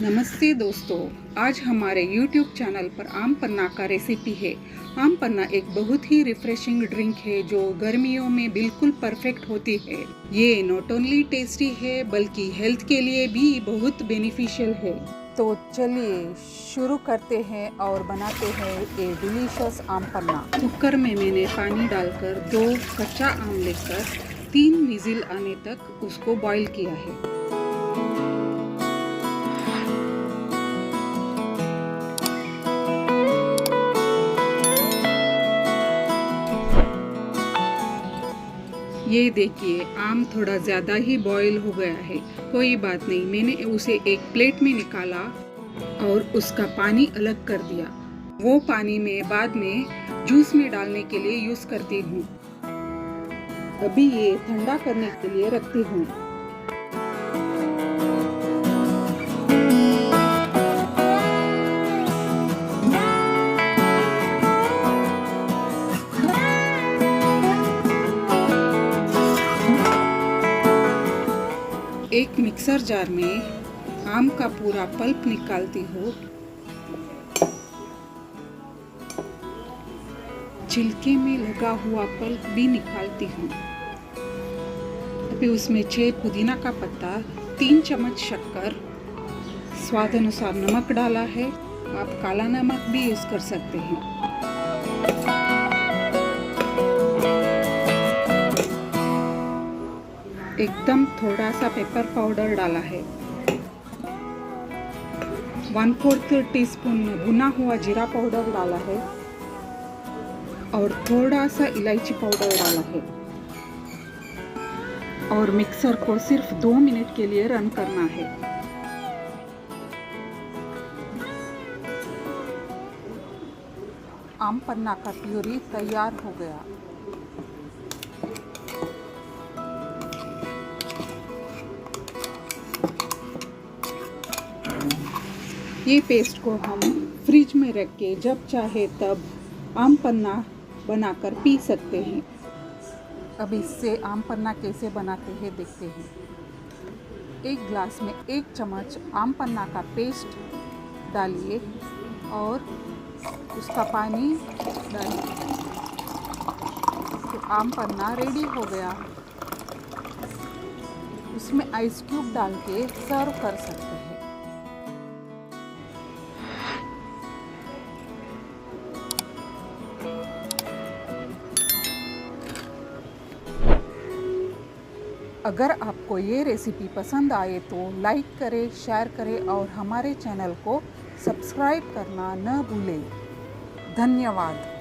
नमस्ते दोस्तों, आज हमारे YouTube चैनल पर आम पन्ना का रेसिपी है। आम पन्ना एक बहुत ही रिफ्रेशिंग ड्रिंक है जो गर्मियों में बिल्कुल परफेक्ट होती है। ये नॉट ओनली टेस्टी है बल्कि हेल्थ के लिए भी बहुत बेनिफिशियल है। तो चलिए शुरू करते हैं और बनाते हैं ये डिलीशियस आम पन्ना। कुकर में मैंने पानी डालकर 2 कच्चा आम लेकर 3 विजिल आने तक उसको बॉईल किया है। ये देखिए, आम थोड़ा ज़्यादा ही बॉईल हो गया है। कोई बात नहीं, मैंने उसे एक प्लेट में निकाला और उसका पानी अलग कर दिया। वो पानी मैं बाद में जूस में डालने के लिए यूज़ करती हूँ। अभी ये ठंडा करने के लिए रखती हूँ। एक मिक्सर जार में आम का पूरा पल्प निकालती हूँ। छिलके में लगा हुआ पल्प भी निकालती हूँ। अभी उसमें 6 पुदीना का पत्ता, 3 चम्मच शक्कर, स्वाद अनुसार नमक डाला है। आप काला नमक भी यूज़ कर सकते हैं। एकदम थोड़ा सा पेपर पाउडर डाला है। 1/4 टीस्पून भुना हुआ जीरा पाउडर डाला है और थोड़ा सा इलायची पाउडर डाला है और मिक्सर को सिर्फ 2 मिनट के लिए रन करना है। आम पन्ना का प्यूरी तैयार हो गया। ये पेस्ट को हम फ्रिज में रख के जब चाहे तब आम पन्ना बनाकर पी सकते हैं। अब इससे आम पन्ना कैसे बनाते हैं देखते हैं। एक ग्लास में 1 चम्मच आम पन्ना का पेस्ट डालिए और उसका पानी डालिए। तो आम पन्ना रेडी हो गया। उसमें आइस क्यूब डाल के सर्व कर सकते हैं। अगर आपको ये रेसिपी पसंद आए तो लाइक करें, शेयर करें और हमारे चैनल को सब्सक्राइब करना न भूलें। धन्यवाद।